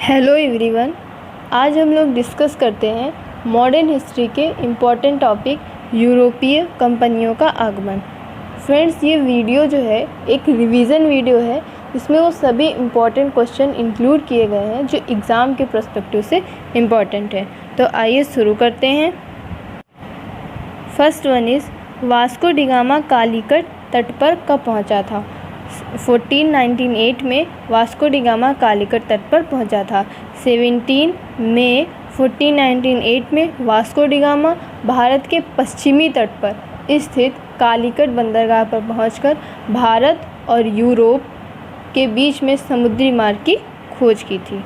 Hello everyone. आज हम लोग डिस्कस करते हैं मॉडर्न हिस्ट्री के इम्पॉर्टेंट टॉपिक यूरोपीय कंपनियों का आगमन। फ्रेंड्स, ये वीडियो जो है एक रिवीजन वीडियो है, इसमें वो सभी इम्पॉर्टेंट क्वेश्चन इंक्लूड किए गए हैं जो एग्ज़ाम के पर्सपेक्टिव से इम्पॉर्टेंट है। तो आइए शुरू करते हैं। First one is Vasco D gamma Calicut तट पर कब पहुंचा था? 1498 में वास्को डी गामा कालीकट तट पर पहुंचा था। 17 मई 1498 में वास्को डी गामा भारत के पश्चिमी तट पर स्थित कालीकट बंदरगाह पर पहुंचकर भारत और यूरोप के बीच में समुद्री मार्ग की खोज की थी।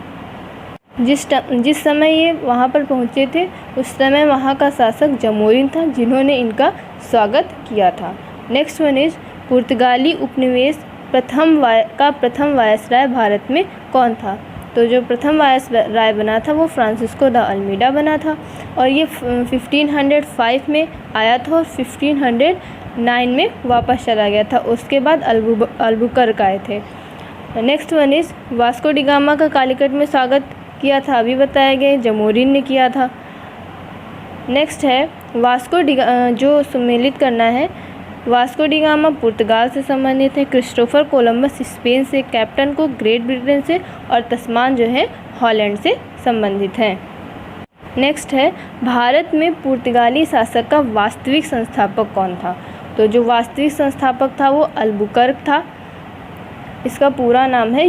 जिस समय ये वहाँ पर पहुँचे थे उस समय वहाँ का शासक जमोरिन था, जिन्होंने इनका स्वागत किया था। नेक्स्ट वन इज़ पुर्तगाली उपनिवेश प्रथम वायसराय भारत में कौन था? तो जो प्रथम वायसराय बना था वो फ्रांसिस्को द अल्मीडा बना था और ये 1505 में आया था और 1509 में वापस चला गया था। उसके बाद अल्बुकर्क आए थे। Next one is Vasco D gamma का कालीकट में स्वागत किया था, अभी बताया गया, जमोरिन ने किया था। नेक्स्ट है वास्को डी जो सम्मिलित करना है, वास्को डी गामा पुर्तगाल से संबंधित है, क्रिस्टोफर कोलंबस स्पेन से, कैप्टन कुक ग्रेट ब्रिटेन से और तस्मान जो है हॉलैंड से संबंधित हैं। नेक्स्ट है भारत में पुर्तगाली शासक का वास्तविक संस्थापक कौन था? तो जो वास्तविक संस्थापक था वो अल्बुकर्क था। इसका पूरा नाम है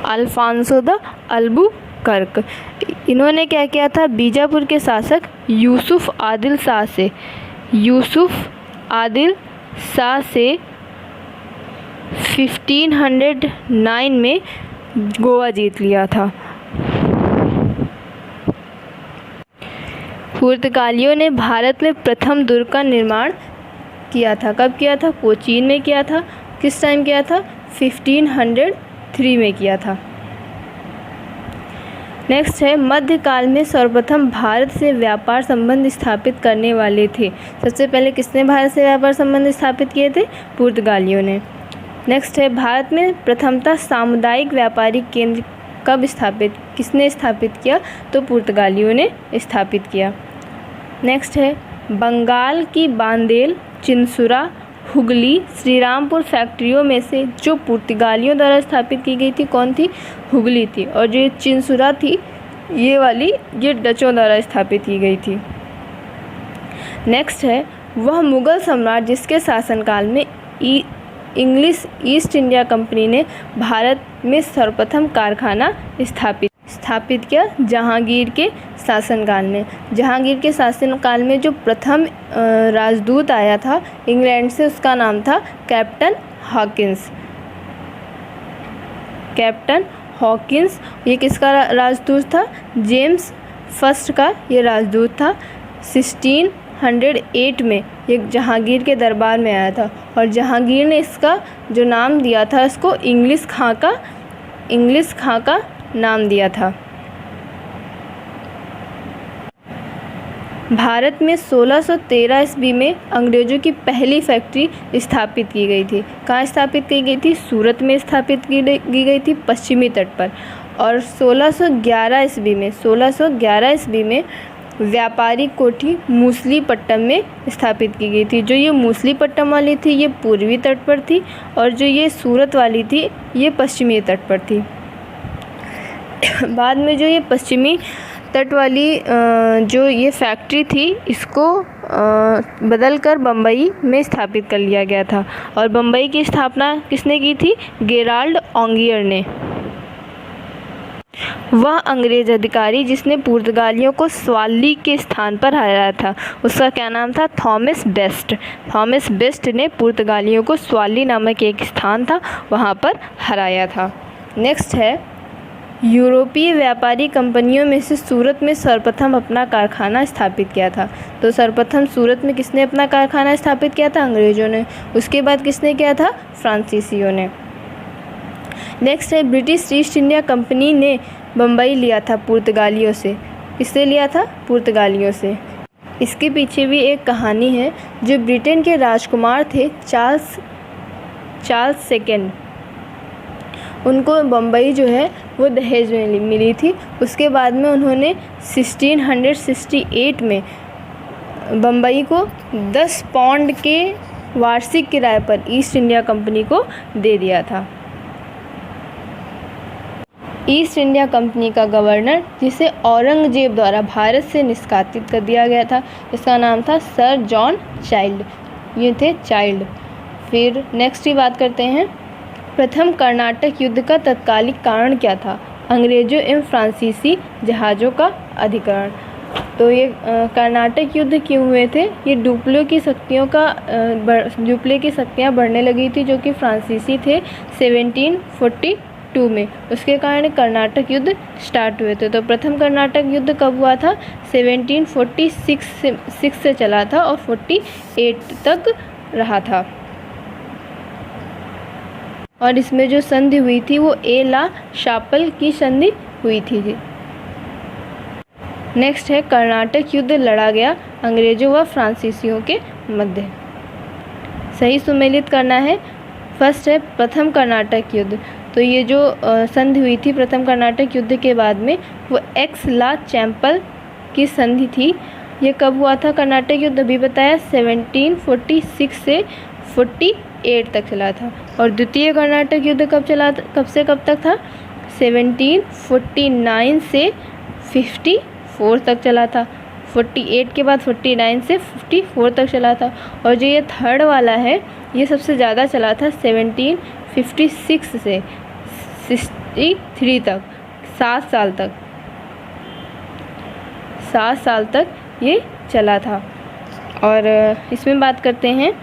अल्फांसो द अल्बुकर्क। इन्होंने क्या किया था? बीजापुर के शासक यूसुफ आदिल शाह से 1509 में गोवा जीत लिया था। पुर्तगालियों ने भारत में प्रथम दुर्ग का निर्माण किया था। कब किया था? कोचीन में किया था। किस टाइम किया था? 1503 में किया था। नेक्स्ट है मध्यकाल में सर्वप्रथम भारत से व्यापार संबंध स्थापित करने वाले थे। सबसे पहले किसने भारत से व्यापार संबंध स्थापित किए थे? पुर्तगालियों ने। नेक्स्ट है भारत में प्रथमतः सामुदायिक व्यापारिक केंद्र कब किसने स्थापित किया? तो पुर्तगालियों ने स्थापित किया। नेक्स्ट है बंगाल की बांदेल, चिंसुरा, हुगली, श्रीरामपुर फैक्ट्रियों में से जो पुर्तगालियों द्वारा स्थापित की गई थी कौन थी? हुगली थी। और जो चिंसुरा थी ये डचों द्वारा स्थापित की गई थी। नेक्स्ट है वह मुगल सम्राट जिसके शासनकाल में इंग्लिश ईस्ट इंडिया कंपनी ने भारत में सर्वप्रथम कारखाना स्थापित किया। जहांगीर के शासनकाल में। जहांगीर के शासनकाल में जो प्रथम राजदूत आया था इंग्लैंड से, उसका नाम था कैप्टन हॉकिंस। ये किसका राजदूत था? जेम्स फर्स्ट का ये राजदूत था। 1608 में ये जहांगीर के दरबार में आया था और जहांगीर ने इसका जो नाम दिया था इसको इंग्लिश खां का नाम दिया था। भारत में 1613 ईस्वी में अंग्रेजों की पहली फैक्ट्री स्थापित की गई थी। कहाँ स्थापित की गई थी? सूरत में स्थापित की गई थी, पश्चिमी तट पर। और 1611 ईस्वी में व्यापारिक कोठी मूसलीपट्टम में स्थापित की गई थी। जो ये मूसलीपट्टम वाली थी ये पूर्वी तट पर थी और जो ये सूरत वाली थी ये पश्चिमी तट पर थी। बाद में जो ये पश्चिमी तट वाली जो ये फैक्ट्री थी इसको बदलकर बम्बई में स्थापित कर लिया गया था और बम्बई की स्थापना किसने की थी? गेराल्ड ऑन्गियर ने। वह अंग्रेज अधिकारी जिसने पुर्तगालियों को स्वाली के स्थान पर हराया था उसका क्या नाम था? थॉमस बेस्ट ने पुर्तगालियों को स्वाली नामक एक स्थान था वहाँ पर हराया था। नेक्स्ट है यूरोपीय व्यापारी कंपनियों में से सूरत में सर्वप्रथम अपना कारखाना स्थापित किया था। तो सर्वप्रथम सूरत में किसने अपना कारखाना स्थापित किया था? अंग्रेजों ने। उसके बाद किसने किया था? फ्रांसीसियों ने। नेक्स्ट है ब्रिटिश ईस्ट इंडिया कंपनी ने बम्बई लिया था पुर्तगालियों से। किससे लिया था? पुर्तगालियों से। इसके पीछे भी एक कहानी है। जो ब्रिटेन के राजकुमार थे चार्ल्स सेकेंड, उनको बम्बई जो है वो दहेज में मिली थी। उसके बाद में उन्होंने 1668 में बम्बई को 10 पाउंड के वार्षिक किराए पर ईस्ट इंडिया कंपनी को दे दिया था। ईस्ट इंडिया कंपनी का गवर्नर, जिसे औरंगजेब द्वारा भारत से निष्कासित कर दिया गया था, इसका नाम था सर जॉन चाइल्ड। ये थे चाइल्ड। फिर नेक्स्ट ही बात करते हैं, प्रथम कर्नाटक युद्ध का तत्कालिक कारण क्या था? अंग्रेजों एवं फ्रांसीसी जहाज़ों का अधिकरण। तो ये कर्नाटक युद्ध क्यों हुए थे? ये डुप्ले की शक्तियाँ बढ़ने लगी थी, जो कि फ्रांसीसी थे 1742 में। उसके कारण कर्नाटक युद्ध स्टार्ट हुए थे। तो प्रथम कर्नाटक युद्ध कब हुआ था? 1746 से चला था और 48 तक रहा था। और इसमें जो संधि हुई थी वो ला शापल की संधि हुई थी जी। नेक्स्ट है, कर्नाटक युद्ध लड़ा गया अंग्रेजों व फ्रांसीसियों के मध्य। सही सुमेलित करना है। फर्स्ट है प्रथम कर्नाटक युद्ध। तो ये जो संधि हुई थी प्रथम कर्नाटक युद्ध के बाद में, वो एक्स ला चैम्पल की संधि थी। ये कब हुआ था कर्नाटक युद्ध? अभी बताया 1746 से 48 तक चला था। और द्वितीय कर्नाटक युद्ध कब चला था? कब से कब तक था? 1749 से 54 तक चला था। 48 के बाद 49 से 54 तक चला था। और जो ये थर्ड वाला है, ये सबसे ज़्यादा चला था 1756 से 63 तक, 7 साल तक ये चला था। और इसमें बात करते हैं,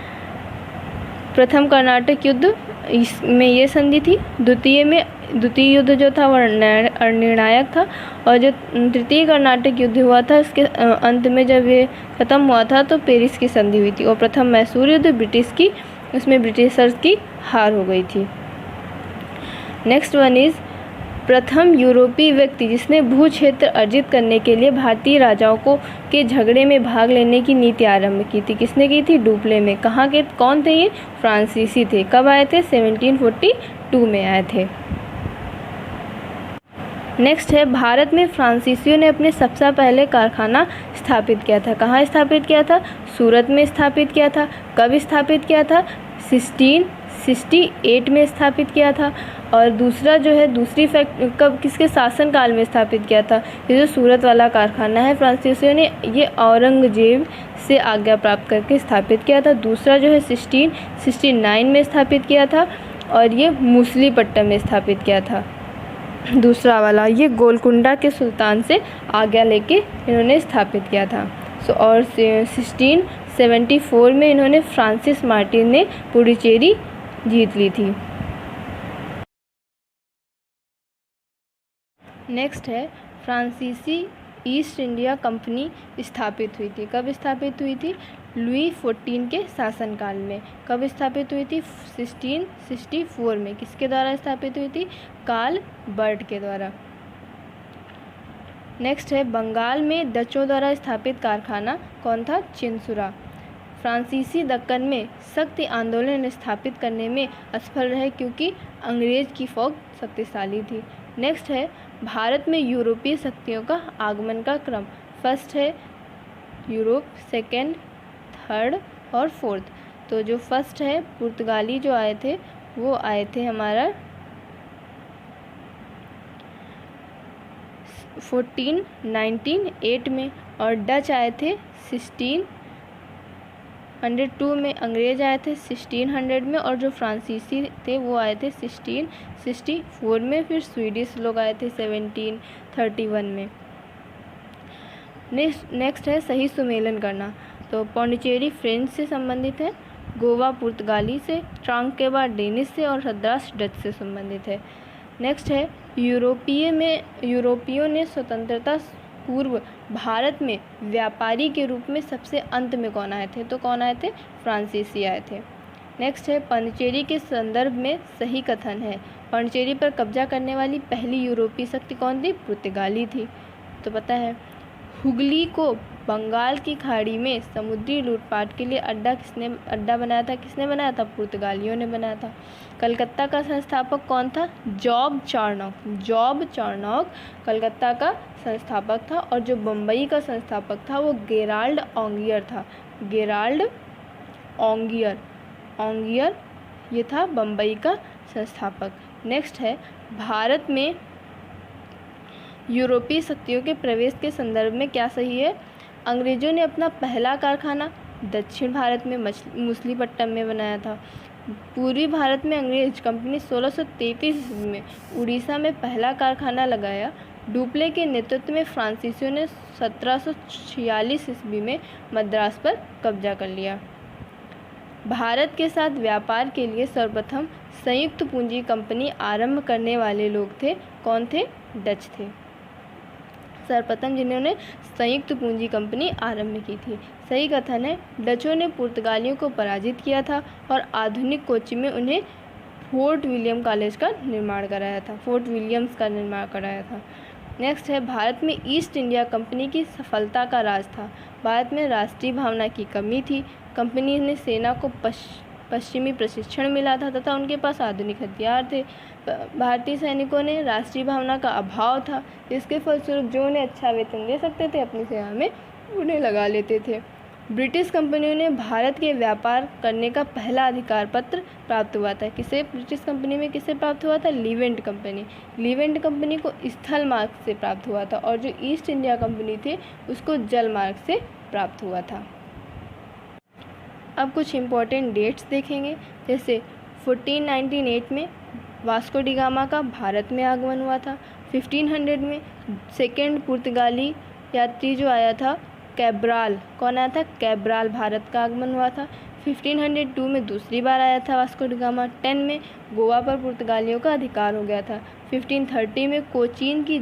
प्रथम कर्नाटक युद्ध इसमें ये संधि थी। द्वितीय युद्ध जो था वह निर्णायक था। और जो तृतीय कर्नाटक युद्ध हुआ था, इसके अंत में जब ये ख़त्म हुआ था तो पेरिस की संधि हुई थी। और प्रथम मैसूर युद्ध ब्रिटिश की, उसमें ब्रिटिशर्स की हार हो गई थी। नेक्स्ट वन इज़, प्रथम यूरोपीय व्यक्ति जिसने भू क्षेत्र अर्जित करने के लिए भारतीय राजाओं के झगड़े में भाग लेने की नीति आरंभ की थी। किसने की थी? डुप्ले में। कहाँ के कौन थे ये? फ्रांसीसी थे। कब आए थे? 1742 में आए थे। नेक्स्ट है, भारत में फ्रांसीसियों ने अपने सबसे पहले कारखाना स्थापित किया था। कहाँ स्थापित किया था? सूरत में स्थापित किया था। कब स्थापित किया था? 1668 में स्थापित किया था। और दूसरा जो है, दूसरी कब, किसके शासनकाल में स्थापित किया था? ये जो सूरत वाला कारखाना है, फ्रांसीसियों ने ये औरंगजेब से आज्ञा प्राप्त करके स्थापित किया था। दूसरा जो है 1669 में स्थापित किया था। और ये मूसलीपट्टनम में स्थापित किया था। दूसरा वाला ये गोलकुंडा के सुल्तान से आज्ञा लेके इन्होंने स्थापित किया था। और 1674 में इन्होंने फ्रांसिस मार्टिन ने पुडुचेरी जीत ली थी। नेक्स्ट है, फ्रांसीसी ईस्ट इंडिया कंपनी स्थापित हुई थी। कब स्थापित हुई थी? लुई 14 के शासनकाल में। कब स्थापित हुई थी? 1664 में। किसके द्वारा स्थापित हुई थी? कार्ल बर्ट के द्वारा। नेक्स्ट है, बंगाल में डचों द्वारा स्थापित कारखाना कौन था? चिंसुरा। फ्रांसीसी दक्कन में सख्त आंदोलन स्थापित करने में असफल रहे क्योंकि अंग्रेज की फौज शक्तिशाली थी। नेक्स्ट है, भारत में यूरोपीय शक्तियों का आगमन का क्रम। फर्स्ट है यूरोप, सेकेंड, थर्ड और फोर्थ। तो जो फर्स्ट है, पुर्तगाली जो आए थे वो आए थे हमारा 1498 में। और डच आए थे 1602 में। अंग्रेज आए थे 1600 में। और जो फ्रांसीसी थे वो आए थे 1664 में। फिर स्वीडिश लोग आए थे 1731 में। नेक्स्ट है सही सुमेलन करना। तो पौंडीचेरी फ्रेंच से संबंधित है, गोवा पुर्तगाली से, ट्रांकेबा डेनिश से और हद्रास डच से संबंधित है। नेक्स्ट है, यूरोपियों ने स्वतंत्रता पूर्व भारत में व्यापारी के रूप में सबसे अंत में कौन आए थे? तो कौन आए थे? फ्रांसीसी आए थे। नेक्स्ट है, पौंडीचेरी के संदर्भ में सही कथन है। पौंडीचेरी पर कब्जा करने वाली पहली यूरोपीय शक्ति कौन थी? पुर्तगाली थी। तो पता है, हुगली को बंगाल की खाड़ी में समुद्री लूटपाट के लिए अड्डा बनाया था? किसने बनाया था? पुर्तगालियों ने बनाया था। कलकत्ता का संस्थापक कौन था? जॉब चार्नोक कलकत्ता का संस्थापक था, और जो बम्बई का संस्थापक था वो गेराल्ड ऑन्गियर था। गेराल्ड ऑन्गियर ये था बम्बई का संस्थापक। नेक्स्ट है, भारत में यूरोपीय शक्तियों के प्रवेश के संदर्भ में क्या सही है? अंग्रेजों ने अपना पहला कारखाना दक्षिण भारत में मछलीपट्टनम में बनाया था। पूर्वी भारत में अंग्रेज कंपनी 1633 ईस्वी में उड़ीसा में पहला कारखाना लगाया। डुप्ले के नेतृत्व में फ्रांसीसियों ने 1746 ईस्वी में मद्रास पर कब्जा कर लिया। भारत के साथ व्यापार के लिए सर्वप्रथम संयुक्त पूंजी कंपनी आरंभ करने वाले लोग थे। कौन थे? डच थे। सर्वप्रथम जिन्होंने संयुक्त पूंजी कंपनी आरंभ की थी। सही कथन है। डचों ने पुर्तगालियों को पराजित किया था और आधुनिक कोच्चि में उन्हें फोर्ट विलियम्स का निर्माण कराया था। नेक्स्ट है, भारत में ईस्ट इंडिया कंपनी की सफलता का राज था। भारत में राष्ट्रीय भावना की कमी थी। कंपनी ने सेना को पश्चिमी प्रशिक्षण मिला था तथा उनके पास आधुनिक हथियार थे। भारतीय सैनिकों ने राष्ट्रीय भावना का अभाव था, इसके फलस्वरूप जो उन्हें अच्छा वेतन दे सकते थे अपनी सेना में उन्हें लगा लेते थे। ब्रिटिश कंपनियों ने भारत के व्यापार करने का पहला अधिकार पत्र प्राप्त हुआ था। किसे? ब्रिटिश कंपनी में किसे प्राप्त हुआ था? लीवेंट कंपनी को स्थल मार्ग से प्राप्त हुआ था, और जो ईस्ट इंडिया कंपनी थे उसको जल मार्ग से प्राप्त हुआ था। अब कुछ इम्पोर्टेंट डेट्स देखेंगे, जैसे 1498 में वास्को डी गामा का भारत में आगमन हुआ था। 1500 में सेकेंड पुर्तगाली यात्री जो आया था कैब्राल, कौन आया था? कैब्राल, भारत का आगमन हुआ था। 1502 में दूसरी बार आया था वास्को डी गामा। 10 में गोवा पर पुर्तगालियों का अधिकार हो गया था। 1530 में कोचीन की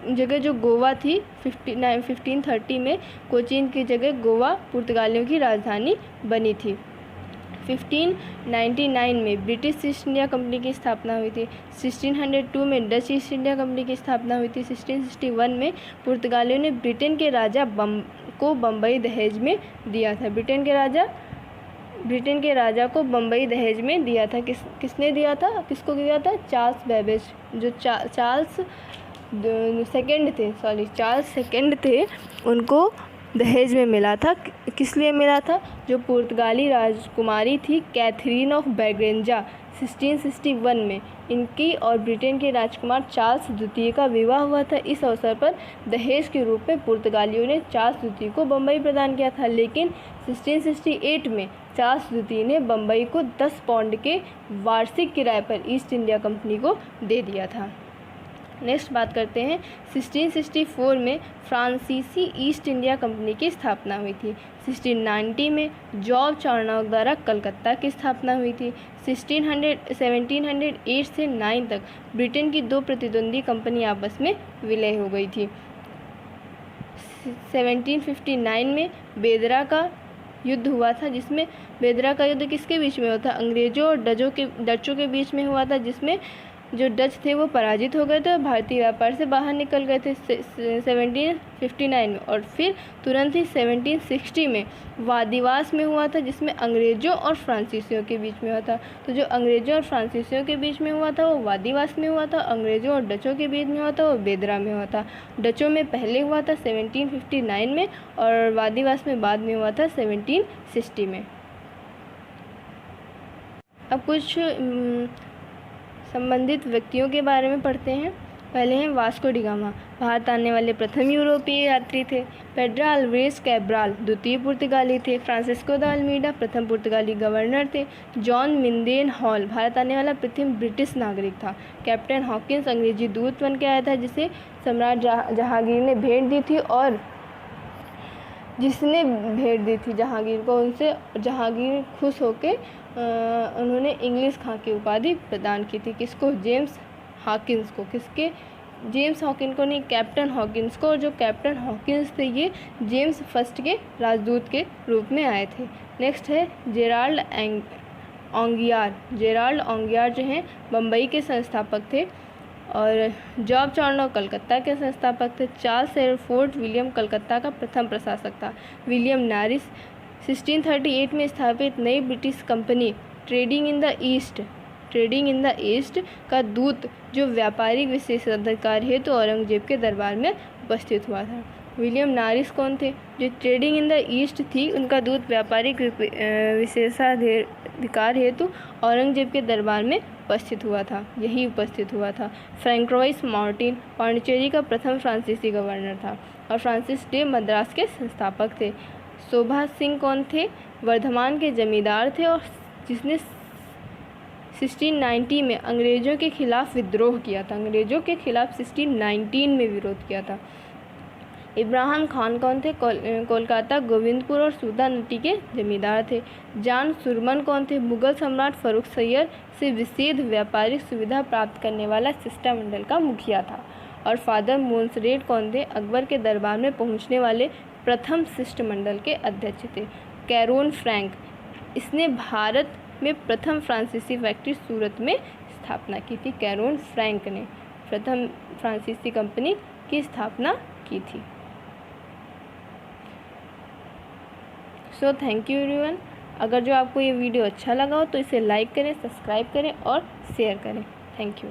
जगह जो गोवा थी 1530 में कोचीन की जगह गोवा पुर्तगालियों की राजधानी बनी थी। 1599 में ब्रिटिश ईस्ट इंडिया कंपनी की स्थापना हुई थी। 1602 में डच ईस्ट इंडिया कंपनी की स्थापना हुई थी। 1661 में पुर्तगालियों ने ब्रिटेन के राजा को बम्बई दहेज में दिया था। ब्रिटेन के राजा को बम्बई दहेज में दिया था। किसने दिया था? किसको दिया था? चार्ल्स बेबेज, जो चार्ल्स सेकंड थे, उनको दहेज में मिला था। किस लिए मिला था? जो पुर्तगाली राजकुमारी थी कैथरीन ऑफ ब्रेगेंजा 1661 में इनकी और ब्रिटेन के राजकुमार चार्ल्स द्वितीय का विवाह हुआ था। इस अवसर पर दहेज के रूप में पुर्तगालियों ने चार्ल्स द्वितीय को बम्बई प्रदान किया था, लेकिन 1668 में चार्ल्स द्वितीय ने बम्बई को 10 पाउंड के वार्षिक किराए पर ईस्ट इंडिया कंपनी को दे दिया था। नेक्स्ट बात करते हैं, 1664 में फ्रांसीसी ईस्ट इंडिया कंपनी की स्थापना हुई थी। 1690 में जॉब चार्नोक द्वारा कलकत्ता की स्थापना हुई थी। 1708 से 9 तक ब्रिटेन की 2 प्रतिद्वंदी कंपनी आपस में विलय हो गई थी। 1759 में बेदरा का युद्ध हुआ था, जिसमें बेदरा का युद्ध किसके बीच में हुआ था? अंग्रेजों और डचों के बीच में हुआ था, जिसमें जो डच थे वो पराजित हो गए थे और भारतीय व्यापार से बाहर निकल गए थे 1759 में। और फिर तुरंत ही 1760 में वादिवास में हुआ था, जिसमें अंग्रेजों और फ्रांसीसियों के बीच में हुआ था। तो जो अंग्रेजों और फ्रांसीसियों के बीच में हुआ था वो वादिवास में हुआ था, अंग्रेजों और डचों के बीच में हुआ था वो बेदरा में हुआ था। डचों में पहले हुआ था 1759 में और वादिवास में बाद में हुआ था 1760 में। अब कुछ संबंधित व्यक्तियों के बारे में पढ़ते हैं। पहले हैं वास्को डी गामा, भारत आने वाले प्रथम यूरोपीय यात्री थे। पेड्रो अल्वारेज कैब्राल द्वितीय पुर्तगाली थे। फ्रांसिस्को द अल्मीडा प्रथम पुर्तगाली गवर्नर थे। जॉन मिंदेन हॉल भारत आने वाला प्रथम ब्रिटिश नागरिक था। कैप्टन हॉकिंस अंग्रेजी दूत बन के आया था, जिसे सम्राट जहांगीर ने भेंट दी थी, और जिसने भेंट दी थी जहांगीर को, उनसे जहांगीर खुश होकर उन्होंने इंग्लिश खां की उपाधि प्रदान की थी। किसको? जेम्स हॉकिंस को। किसके? जेम्स हॉकिंस को नहीं, कैप्टन हॉकिंस को। और जो कैप्टन हॉकिंस थे ये जेम्स फर्स्ट के राजदूत के रूप में आए थे। नेक्स्ट है जेराल्ड ऑन्गियार। जेराल्ड ऑन्गियार जो हैं बम्बई के संस्थापक थे। और जॉर्ज चार्नोक कलकत्ता के संस्थापक थे। चार्ल्स हेरफोर्ड विलियम कलकत्ता का प्रथम प्रशासक था। विलियम नॉरिस 1638 में स्थापित नई British company trading in the east का दूत जो व्यापारिक विशेषाधिकार हेतु औरंगजेब के दरबार में उपस्थित हुआ था। विलियम नॉरिस कौन थे? जो ट्रेडिंग इन द ईस्ट थी, उनका दूत व्यापारिक विशेषाधिकार हेतु औरंगजेब के दरबार में उपस्थित हुआ था। फ्रैंकोइस मार्टिन पांडिचेरी का प्रथम फ्रांसीसी गवर्नर था और फ्रांसिस डे मद्रास के संस्थापक थे। शोभा सिंह कौन थे? वर्धमान के जमींदार थे और जिसने 1690 में अंग्रेजों के खिलाफ विद्रोह किया था। 1619 में विरोध किया था। इब्राहिम खान कौन थे? कोलकाता, गोविंदपुर और सूदा नदी के जमींदार थे। जॉन सुरमन कौन थे? मुगल सम्राट फर्रुख सैयद से विशेष व्यापारिक सुविधा प्राप्त करने वाला शिष्टमंडल का मुखिया था। और फादर मोंसरेट कौन थे? अकबर के दरबार में पहुंचने वाले प्रथम शिष्टमंडल के अध्यक्ष थे। कैरोन फ्रैंक, इसने भारत में प्रथम फ्रांसीसी फैक्ट्री सूरत में स्थापना की थी। कैरोन फ्रैंक ने प्रथम फ्रांसीसी कंपनी की स्थापना की थी। So thank you everyone. अगर जो आपको ये वीडियो अच्छा लगा हो तो इसे लाइक करें, सब्सक्राइब करें और शेयर करें। Thank you.